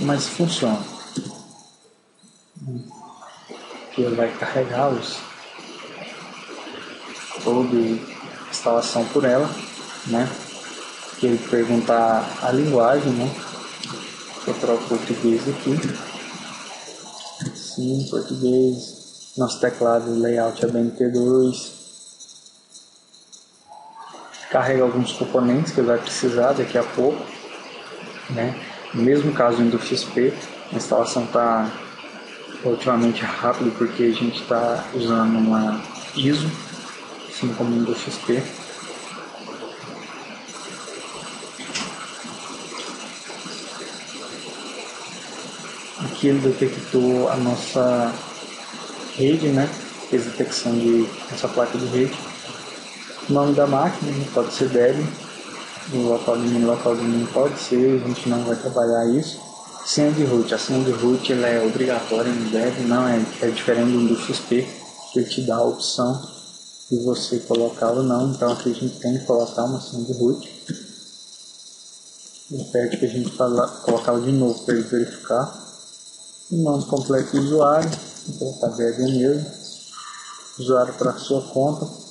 mas funciona. Que ele vai carregar toda a instalação por ela, né? Que ele perguntar a linguagem, né? Eu troco o português aqui. Sim, português. Nosso teclado layout é BNT2. Carrega alguns componentes que ele vai precisar daqui a pouco, né? No mesmo caso do Windows XP, a instalação está relativamente rápido porque a gente está usando uma ISO, assim como o Windows XP. Aqui ele detectou a nossa rede, né? Fez detecção de nossa placa de rede. O nome da máquina pode ser Debian, o local de domínio pode ser, a gente não vai trabalhar isso. Senha de root, a senha de root ela é obrigatória no Debian, não é diferente do Windows XP, que ele te dá a opção de você colocar ou não, então aqui a gente tem que colocar uma senha de root. Ele pede que a gente colocar de novo para ele verificar. O nome completo do usuário, vou colocar Debian mesmo, usuário para sua conta.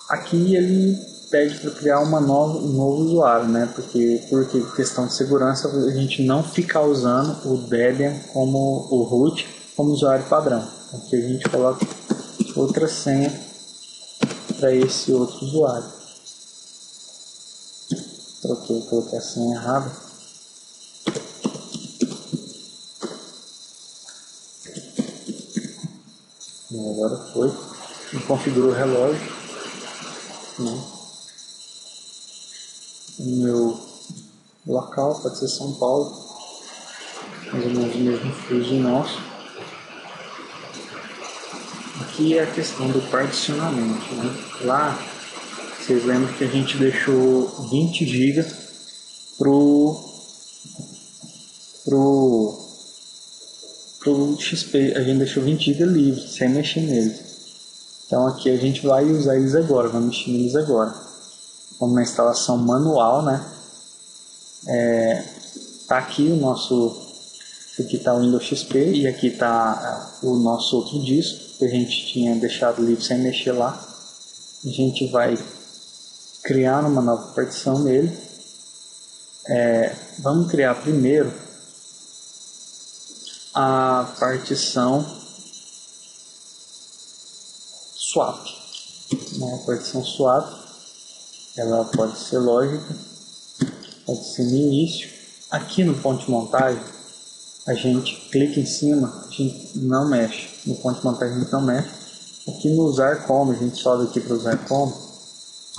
Aqui ele pede para criar um novo usuário, né? Porque questão de segurança a gente não fica usando o Debian como o root como usuário padrão. Aqui a gente coloca outra senha para esse outro usuário. Coloquei a senha errada. E agora foi. E configurou o relógio. Né? O meu local pode ser São Paulo, mais ou menos o mesmo fuso nosso. Aqui é a questão do particionamento, né? Lá, vocês lembram que a gente deixou 20 GB pro XP, a gente deixou 20 GB livre, sem mexer neles. Então aqui a gente vai usar eles agora, vai mexer neles agora. Como na instalação manual, né? Tá aqui o nosso, aqui está o Windows XP e aqui está o nosso outro disco que a gente tinha deixado livre sem mexer lá. A gente vai criar uma nova partição nele. Vamos criar primeiro a partição swap, né? A partição swap, ela pode ser lógica, pode ser no início. Aqui no ponto de montagem, a gente clica em cima, a gente não mexe. No ponto de montagem a gente não mexe. Aqui no usar como, a gente sobe aqui para usar como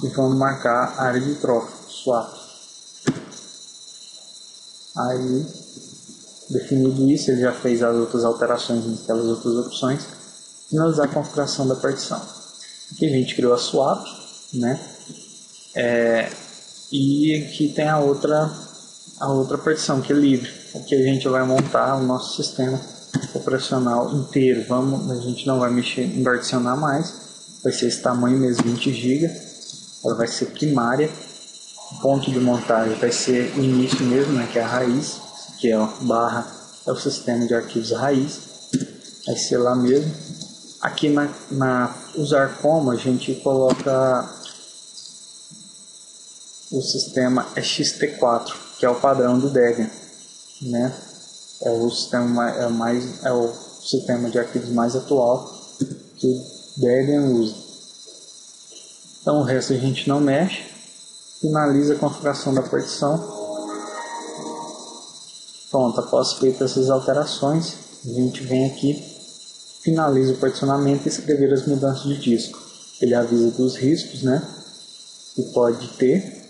e vamos marcar a área de troca, swap. Aí, definido isso, ele já fez as outras alterações naquelas outras opções. Finalizar a configuração da partição. Aqui a gente criou a swap, né? E aqui tem a outra partição que é livre. Aqui a gente vai montar o nosso sistema operacional inteiro. A gente não vai mexer em particionar mais. Vai ser esse tamanho mesmo, 20 GB. Ela vai ser primária. O ponto de montagem vai ser o início mesmo, né, que é a raiz, que é barra, é o sistema de arquivos raiz. Vai ser lá mesmo. Aqui na usar como a gente coloca o sistema XT4, que é o padrão do Debian, né? É o sistema de arquivos mais atual que o Debian usa. Então o resto a gente não mexe. Finaliza a configuração da partição. Pronto, após feitas essas alterações, a gente vem aqui, finaliza o particionamento e escrever as mudanças de disco. Ele avisa dos riscos, né, que pode ter,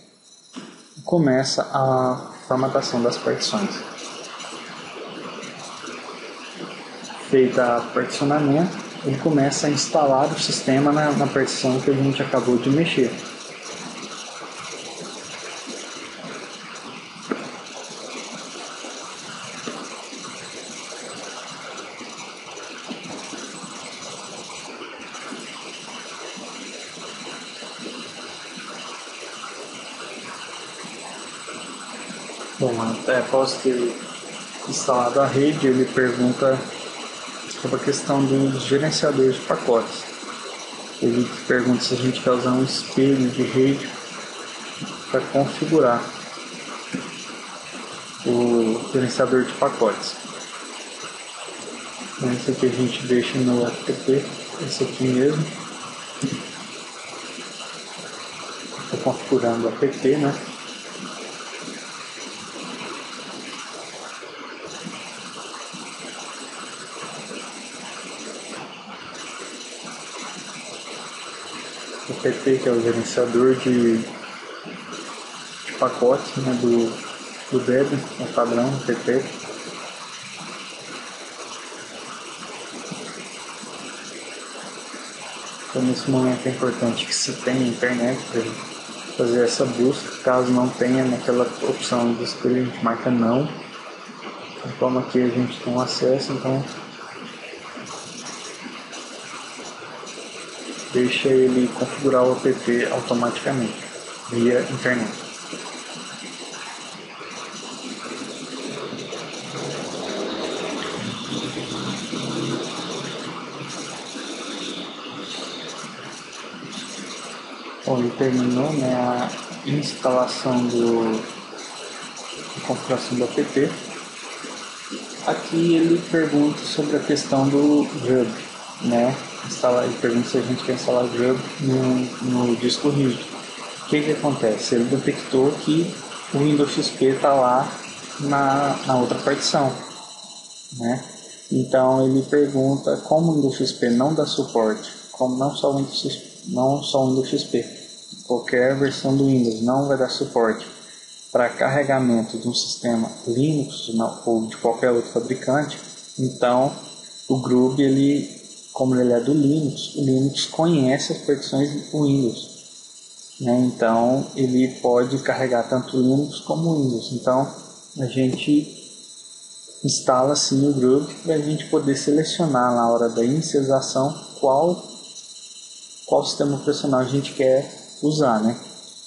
e começa a formatação das partições. Feita o particionamento, ele começa a instalar o sistema na partição que a gente acabou de mexer. Bom, após ter instalado a rede, ele pergunta sobre a questão dos gerenciadores de pacotes. Ele pergunta se a gente quer usar um espelho de rede para configurar o gerenciador de pacotes. Esse aqui a gente deixa no FTP, esse aqui mesmo. Estou configurando o app, né? O app, que é o gerenciador de pacotes, né, do Debian, é padrão app. Então, nesse momento é importante que se tenha internet para fazer essa busca. Caso não tenha, naquela opção de escolha a gente marca não. Como aqui a gente tem acesso, então deixa ele configurar o app automaticamente via internet. Bom, ele terminou, né, a instalação a configuração do app. Aqui ele pergunta sobre a questão do GRUB, né? Ele pergunta se a gente quer instalar o GRUB no disco rígido. O que acontece? Ele detectou que o Windows XP está lá na outra partição, né? Então ele pergunta como o Windows XP não dá suporte, como não só o Windows XP, qualquer versão do Windows não vai dar suporte para carregamento de um sistema Linux ou de qualquer outro fabricante. Então o GRUB, como ele é do Linux, o Linux conhece as partições do Windows, né? Então ele pode carregar tanto Linux como Windows. Então a gente instala sim o GRUB para a gente poder selecionar na hora da inicialização qual sistema operacional a gente quer usar, né?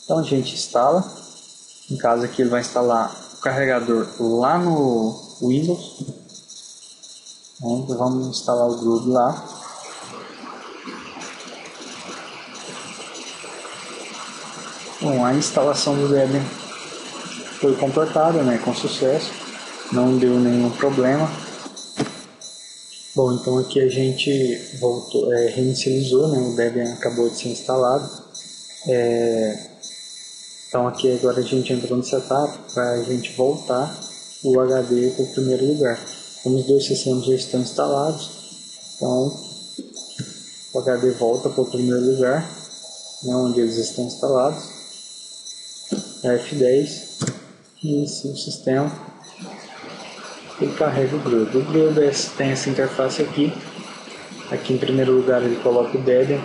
Então a gente instala. Em caso aqui ele vai instalar o carregador lá no Windows. Então vamos instalar o GRUB lá. Bom, a instalação do Debian foi completada, né, com sucesso. Não deu nenhum problema. Bom, então aqui a gente reinicializou, né, o Debian acabou de ser instalado. Então aqui agora a gente entrou no setup para a gente voltar o HD para o primeiro lugar. Como os dois sistemas já estão instalados, então o HD volta para o primeiro lugar, né, onde eles estão instalados. F10, inicia o sistema e carrega o GRUB. O GRUB tem essa interface aqui. Aqui em primeiro lugar ele coloca o Debian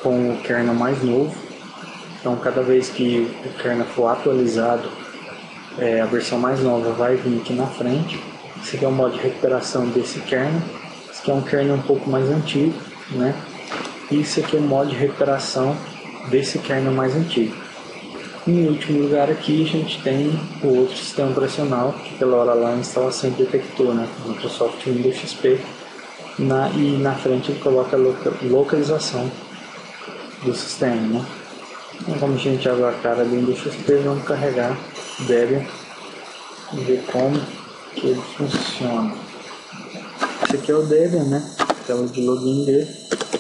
com o kernel mais novo. Então cada vez que o kernel for atualizado, a versão mais nova vai vir aqui na frente. Esse aqui é o modo de recuperação desse kernel. Esse aqui é um kernel um pouco mais antigo, né? E esse aqui é o modo de recuperação desse kernel mais antigo. Em último lugar aqui a gente tem o outro sistema operacional, que pela hora lá a instalação detectou, né? Microsoft Windows XP. E na frente ele coloca a localização do sistema, né? Então, como a gente já viu a cara do Windows XP, vamos carregar o Debian e ver como que ele funciona. Esse aqui é o Debian, né? Tela de login dele.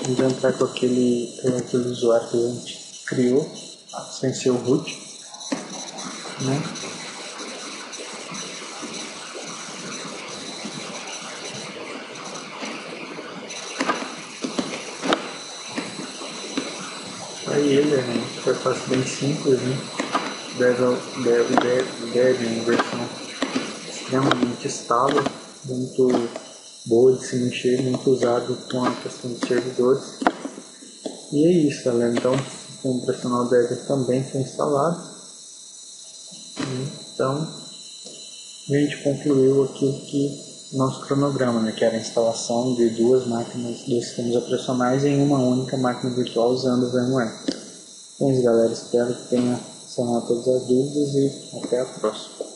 Vamos entrar com aquele usuário que a gente criou, sem ser o root, né? Aí ele é uma interface bem simples, né? Debian, versão extremamente estável, muito boa de se mexer, muito usado com a questão de servidores. E é isso, galera. Então o sistema operacional Debian também foi instalado. Então a gente concluiu aquilo que nosso cronograma, né, que era a instalação de dois sistemas operacionais em uma única máquina virtual usando o VMware. Então é isso, galera. Espero que tenha sanar todas as dúvidas e até a próxima.